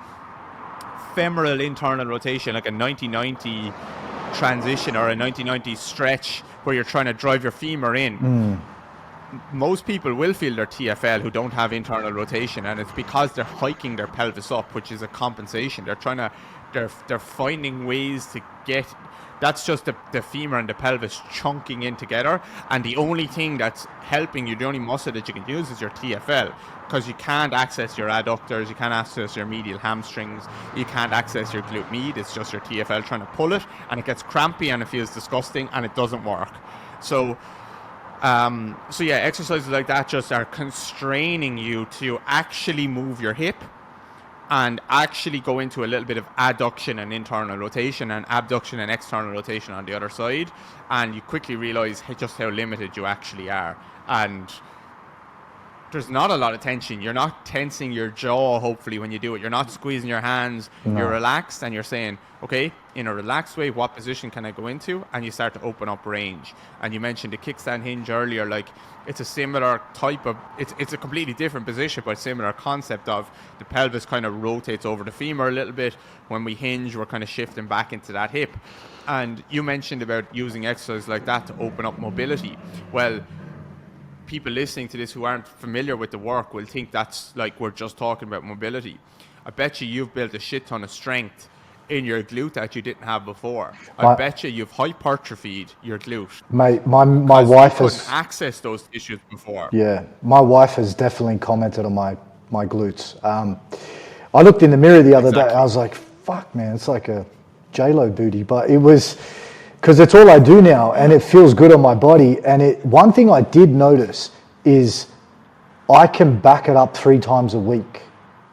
S3: femoral internal rotation, like a 90-90 transition or a 90-90 stretch where you're trying to drive your femur in, most people will feel their TFL who don't have internal rotation, and it's because they're hiking their pelvis up, which is a compensation. They're finding ways to get. That's just the femur and the pelvis chunking in together, and the only thing that's helping you, the only muscle that you can use, is your TFL, because you can't access your adductors, you can't access your medial hamstrings, you can't access your glute med. It's just your TFL trying to pull it, and it gets crampy and it feels disgusting and it doesn't work. So yeah, exercises like that just are constraining you to actually move your hip and actually go into a little bit of adduction and internal rotation and abduction and external rotation on the other side, and you quickly realize just how limited you actually are. And there's not a lot of tension. You're not tensing your jaw, hopefully, when you do it. You're not squeezing your hands. No. You're relaxed, and you're saying, okay, in a relaxed way, what position can I go into? And you start to open up range. And you mentioned the kickstand hinge earlier. Like, it's a similar type of, it's a completely different position, but similar concept of the pelvis kind of rotates over the femur a little bit. When we hinge, we're kind of shifting back into that hip. And you mentioned about using exercise like that to open up mobility. Well, people listening to this who aren't familiar with the work will think that's like we're just talking about mobility. I bet you've built a shit ton of strength in your glute that you didn't have before. I bet you've hypertrophied your glute.
S2: Mate, my wife has
S3: accessed those tissues before.
S2: Yeah, my wife has definitely commented on my glutes. I looked in the mirror the other day. I was like, fuck, man, it's like a J-Lo booty. But it was because it's all I do now, and it feels good on my body. And one thing I did notice is I can back it up 3 times a week.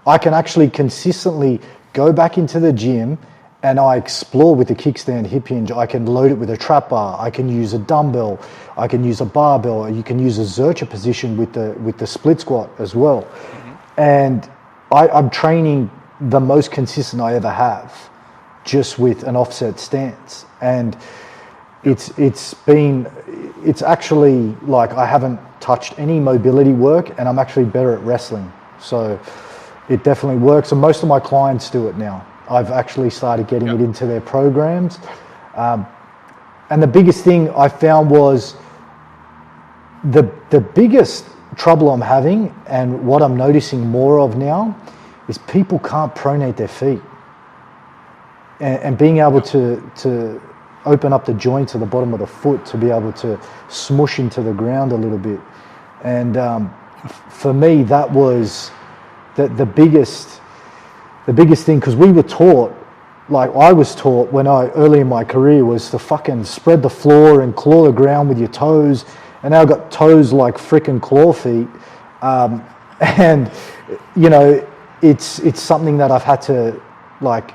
S2: I can actually consistently go back into the gym and I explore with the kickstand hip hinge. I can load it with a trap bar. I can use a dumbbell. I can use a barbell. You can use a Zercher position with the split squat as well. Mm-hmm. And I'm training the most consistent I ever have, just with an offset stance. And it's actually like I haven't touched any mobility work, and I'm actually better at wrestling. So it definitely works, and most of my clients do it now. I've actually started getting it into their programs. And the biggest thing I found was the biggest trouble I'm having, and what I'm noticing more of now, is people can't pronate their feet. And being able to open up the joints at the bottom of the foot to be able to smush into the ground a little bit. And for me, that was the biggest thing, because we were taught, like I was taught when early in my career, was to fucking spread the floor and claw the ground with your toes, and now I've got toes like freaking claw feet, and you know, it's something that I've had to like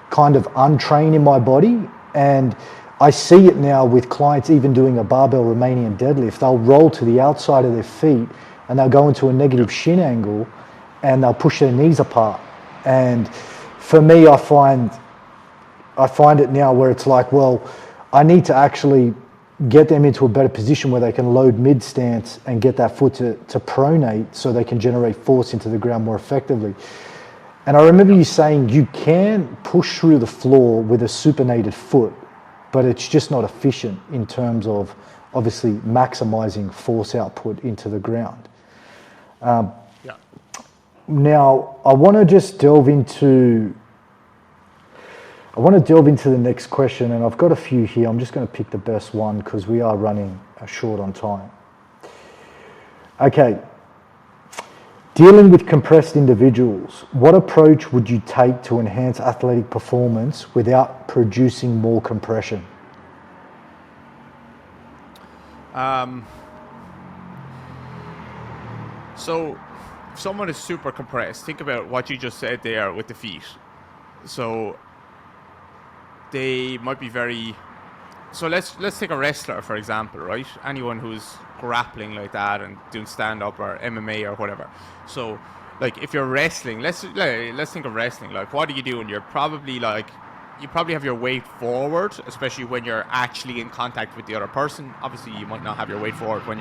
S2: kind of untrain in my body. And I see it now with clients even doing a barbell Romanian deadlift. They'll roll to the outside of their feet and they'll go into a negative shin angle and they'll push their knees apart. And for me, I find it now where it's like, well, I need to actually get them into a better position where they can load mid stance and get that foot to pronate so they can generate force into the ground more effectively. And I remember you saying you can push through the floor with a supinated foot, but it's just not efficient in terms of obviously maximizing force output into the ground. Now, I want to just delve into the next question, and I've got a few here. I'm just going to pick the best one because we are running short on time. Okay. Dealing with compressed individuals, what approach would you take to enhance athletic performance without producing more compression?
S3: So if someone is super compressed, think about what you just said there with the feet. So they might be very... So let's take a wrestler, for example, right? Anyone who's grappling like that and doing stand-up or MMA or whatever. So, like, if you're wrestling, let's think of wrestling. Like, what are you doing? You're probably like, you probably have your weight forward, especially when you're actually in contact with the other person. Obviously, you might not have your weight forward when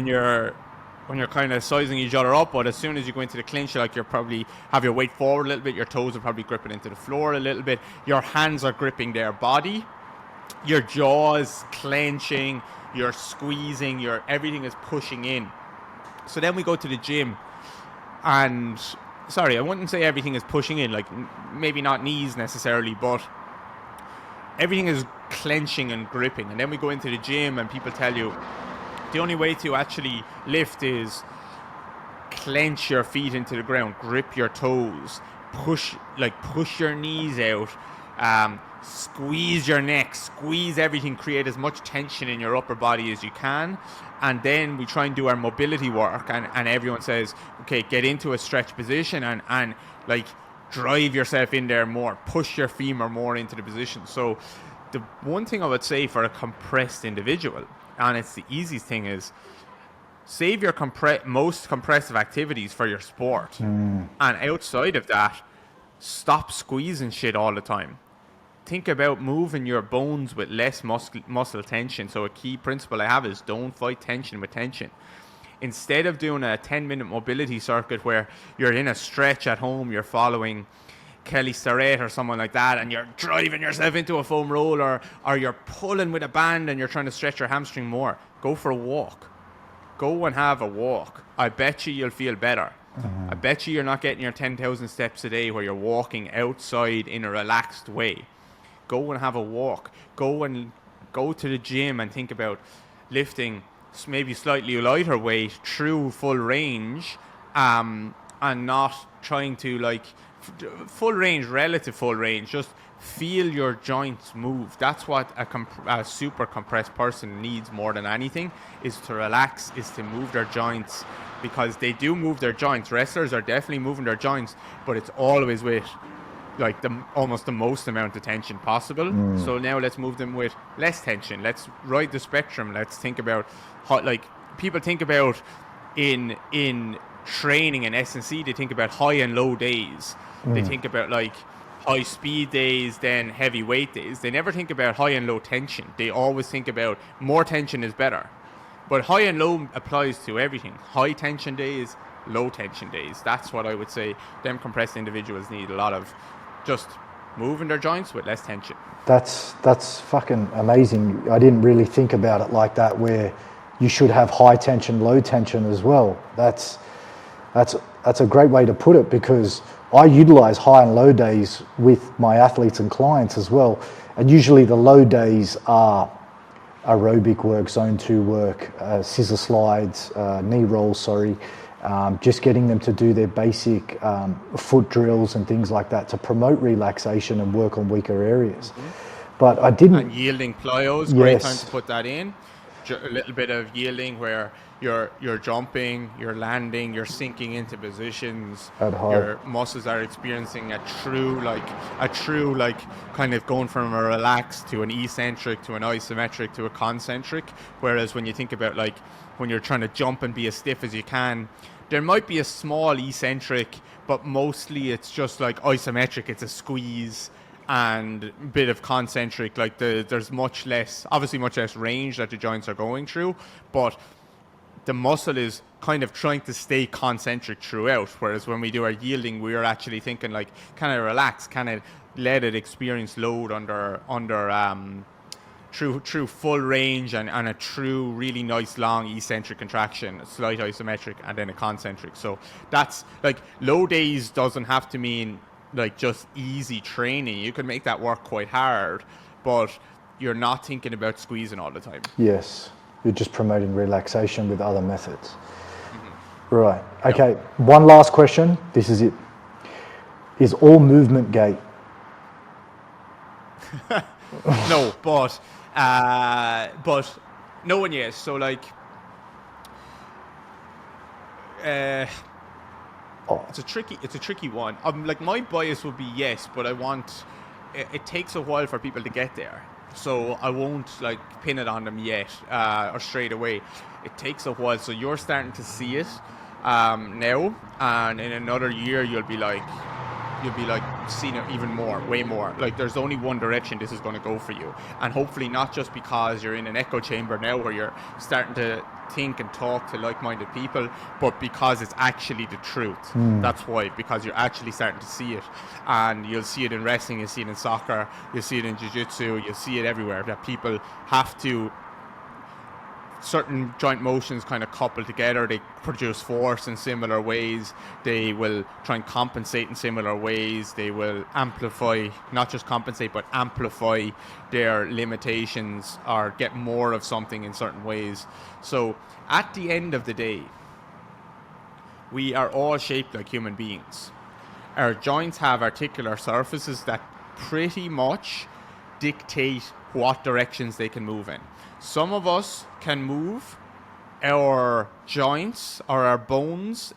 S3: you're kind of sizing each other up, but as soon as you go into the clinch, you'll probably have your weight forward a little bit. Your toes are probably gripping into the floor a little bit. Your hands are gripping their body. Your jaws clenching. You're squeezing. Everything is pushing in. So then we go to the gym, and sorry, I wouldn't say everything is pushing in. Like maybe not knees necessarily, but everything is clenching and gripping. And then we go into the gym, and people tell you the only way to actually lift is clench your feet into the ground, grip your toes, push your knees out, squeeze your neck, squeeze everything, create as much tension in your upper body as you can. And then we try and do our mobility work, and everyone says, okay, get into a stretch position and like drive yourself in there more, push your femur more into the position. So the one thing I would say for a compressed individual, and it's the easiest thing, is save your most compressive activities for your sport. And outside of that, stop squeezing shit all the time. Think about moving your bones with less muscle tension. So a key principle I have is don't fight tension with tension. Instead of doing a 10-minute mobility circuit where you're in a stretch at home, you're following Kelly Starrett or someone like that, and you're driving yourself into a foam roller, or you're pulling with a band and you're trying to stretch your hamstring more, go for a walk. Go and have a walk. I bet you'll feel better. I bet you're not getting your 10,000 steps a day where you're walking outside in a relaxed way. Go and have a walk. Go to the gym and think about lifting maybe slightly lighter weight through full range, and not trying to full range, relative full range. Just feel your joints move. That's what a super compressed person needs more than anything, is to relax, is to move their joints, because they do move their joints. Wrestlers are definitely moving their joints, but it's always with almost the most amount of tension possible. So now let's move them with less tension. Let's ride the spectrum. Let's think about people think about in training in S&C, they think about high and low days. They think about high speed days, then heavy weight days. They never think about high and low tension. They always think about more tension is better. But high and low applies to everything. High tension days, low tension days. That's what I would say them compressed individuals need a lot of, just moving their joints with less tension. That's
S2: fucking amazing. I didn't really think about it like that, where you should have high tension, low tension as well. That's a great way to put it, because I utilize high and low days with my athletes and clients as well. And usually the low days are aerobic work, zone 2 work, scissor slides, knee rolls, just getting them to do their basic foot drills and things like that to promote relaxation and work on weaker areas. But I didn't.
S3: And yielding plyos,
S2: Yes.
S3: great time to put that in. A little bit of yielding where you're jumping, you're landing, you're sinking into positions.
S2: At height.
S3: Your muscles are experiencing a true kind of going from a relaxed to an eccentric to an isometric to a concentric. Whereas when you think about like when you're trying to jump and be as stiff as you can, there might be a small eccentric, but mostly it's just like isometric. It's a squeeze and a bit of concentric. Like there's much less range that the joints are going through, but the muscle is kind of trying to stay concentric throughout. Whereas when we do our yielding, we are actually thinking like, kind of relax, kind of let it experience load under true full range and a true really nice long eccentric contraction, a slight isometric, and then a concentric. So that's like low days doesn't have to mean like just easy training. You can make that work quite hard, but you're not thinking about squeezing all the time.
S2: Yes, you're just promoting relaxation with other methods. Right. Okay. One last question. This is it. Is all movement gait?
S3: No, but no and yes. So like, it's a tricky one. Like my bias would be yes, but it takes a while for people to get there. So I won't like pin it on them yet or straight away. It takes a while. So you're starting to see it now, and in another year you'll be like seeing it even more, way more. Like there's only one direction this is going to go for you, and hopefully not just because you're in an echo chamber now where you're starting to think and talk to like-minded people, but because it's actually the truth. That's why, because you're actually starting to see it, and you'll see it in wrestling, you'll see it in soccer, you'll see it in jiu-jitsu, you'll see it everywhere, that people have to certain joint motions kind of couple together. They produce force in similar ways. They will try and compensate in similar ways. They will amplify, not just compensate, but amplify their limitations or get more of something in certain ways. So at the end of the day, we are all shaped like human beings. Our joints have articular surfaces that pretty much dictate what directions they can move in. Some of us can move our joints or our bones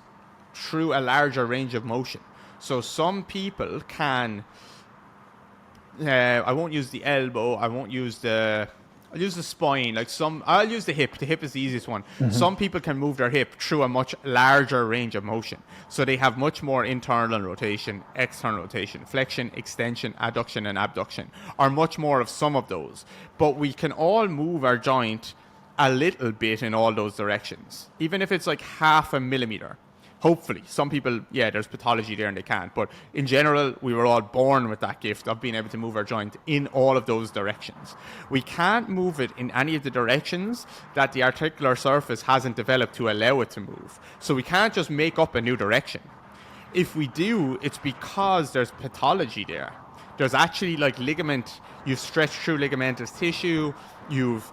S3: through a larger range of motion. So some people can, I won't use the elbow, I'll use the spine, I'll use the hip. The hip is the easiest one. Some people can move their hip through a much larger range of motion. So they have much more internal rotation, external rotation, flexion, extension, adduction, and abduction, or much more of some of those. But we can all move our joint a little bit in all those directions, even if it's like 0.5 millimeter. Hopefully, some people, there's pathology there and they can't. But in general, we were all born with that gift of being able to move our joint in all of those directions. We can't move it in any of the directions that the articular surface hasn't developed to allow it to move. So we can't just make up a new direction. If we do, it's because there's pathology there. There's actually like ligament, you've stretched through ligamentous tissue, you've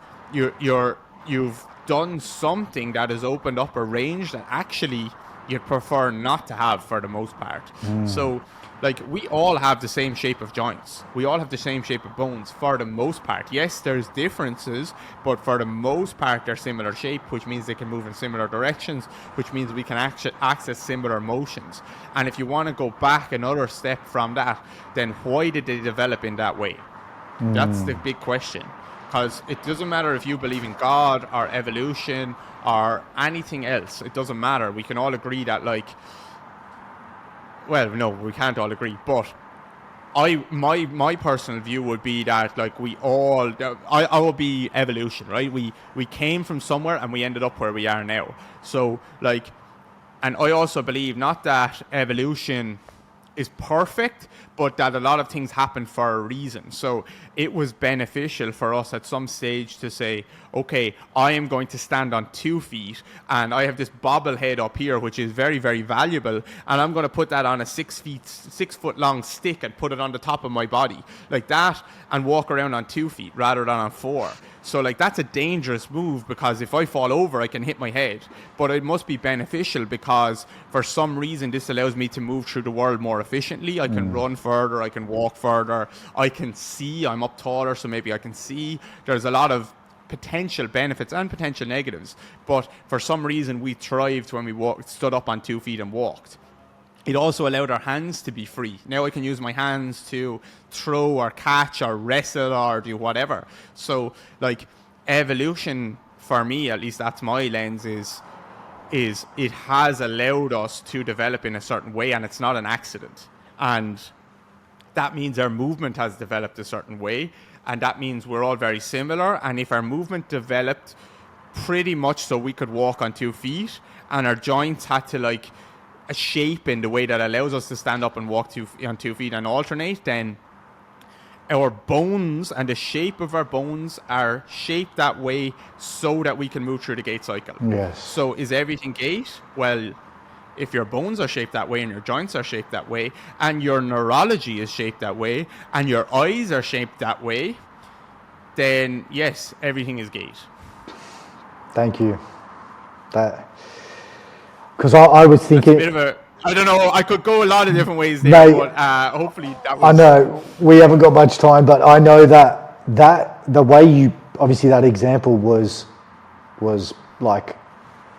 S3: done something that has opened up a range that actually you'd prefer not to have for the most part. So like we all have the same shape of joints. We all have the same shape of bones for the most part. Yes, there's differences, but for the most part they're similar shape, which means they can move in similar directions, which means we can access similar motions. And if you want to go back another step from that, then why did they develop in that way? That's the big question. Because it doesn't matter if you believe in God or evolution or anything else. It doesn't matter. We can all agree that no, we can't all agree. But my personal view would be that I would be evolution, right? We came from somewhere and we ended up where we are now. So and I also believe not that evolution is perfect, but that a lot of things happen for a reason. So it was beneficial for us at some stage to say, okay, I am going to stand on 2 feet, and I have this bobblehead up here, which is very, very valuable, and I'm going to put that on a 6 foot long stick and put it on the top of my body like that, and walk around on 2 feet rather than on 4. So like that's a dangerous move, because if I fall over, I can hit my head. But it must be beneficial because for some reason this allows me to move through the world more efficiently. I can run further, I can walk further, I can see, I'm up taller, so maybe I can see. There's a lot of potential benefits and potential negatives. But for some reason we thrived when we stood up on 2 feet and walked. It also allowed our hands to be free. Now I can use my hands to throw or catch or wrestle or do whatever. So like evolution, for me, at least that's my lens, is it has allowed us to develop in a certain way, and it's not an accident. And that means our movement has developed a certain way, and that means we're all very similar. And if our movement developed pretty much so we could walk on 2 feet, and our joints had to like a shape in the way that allows us to stand up and walk on 2 feet and alternate, then our bones and the shape of our bones are shaped that way so that we can move through the gait cycle.
S2: Yes.
S3: So is everything gait? Well, if your bones are shaped that way and your joints are shaped that way and your neurology is shaped that way and your eyes are shaped that way, then yes, everything is gait.
S2: Thank you. Because I was thinking,
S3: I don't know, I could go a lot of different ways there, but hopefully that was...
S2: I know we haven't got much time, but I know that the way you, obviously that example was like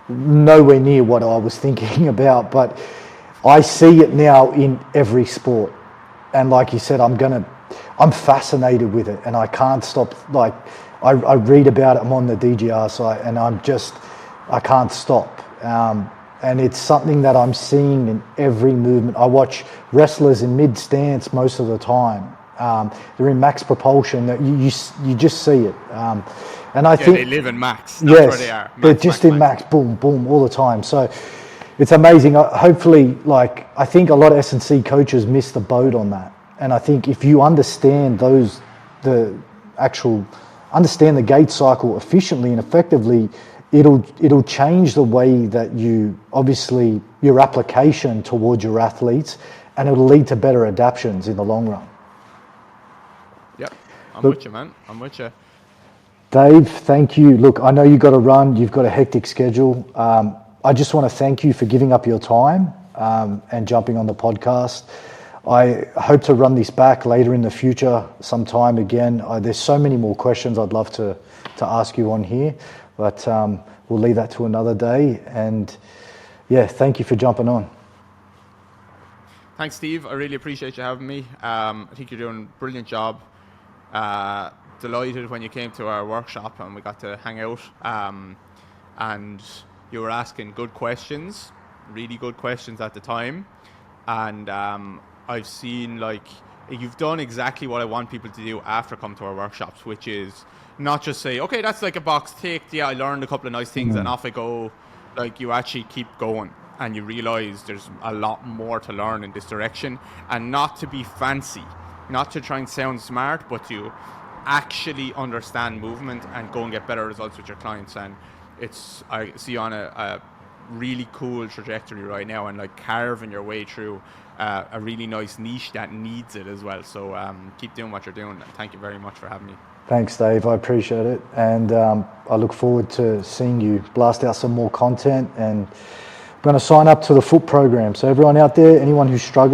S2: nowhere near what I was thinking about, but I see it now in every sport. And like you said, I'm fascinated with it, and I can't stop. Like I read about it, I'm on the DGR site, and I can't stop. And it's something that I'm seeing in every movement. I watch wrestlers in mid-stance most of the time. They're in max propulsion. You just see it. And I think
S3: they live in max.
S2: That's where they are. They're just in max, boom, boom, all the time. So it's amazing. Hopefully, like I think a lot of S&C coaches miss the boat on that. And I think if you understand understand the gait cycle efficiently and effectively, it'll change the way that your application towards your athletes, and it'll lead to better adaptions in the long run.
S3: Yep, with you, man. I'm with you.
S2: Dave, thank you. Look, I know you've got to run. You've got a hectic schedule. I just want to thank you for giving up your time and jumping on the podcast. I hope to run this back later in the future sometime again. There's so many more questions I'd love to ask you on here, but we'll leave that to another day. And yeah, thank you for jumping on.
S3: Thanks, Steve. I really appreciate you having me. I think you're doing a brilliant job. Delighted when you came to our workshop and we got to hang out. And you were asking good questions, really good questions at the time. And I've seen you've done exactly what I want people to do after coming to our workshops, which is not just say, okay, that's like a box ticked. Yeah, I learned a couple of nice things and off I go. Like, you actually keep going and you realize there's a lot more to learn in this direction, and not to be fancy, not to try and sound smart, but to actually understand movement and go and get better results with your clients. And I see you on a really cool trajectory right now, and carving your way through a really nice niche that needs it as well. So keep doing what you're doing. Thank you very much for having me.
S2: Thanks, Dave. I appreciate it. And I look forward to seeing you blast out some more content. And I'm going to sign up to the foot program. So everyone out there, anyone who's struggling,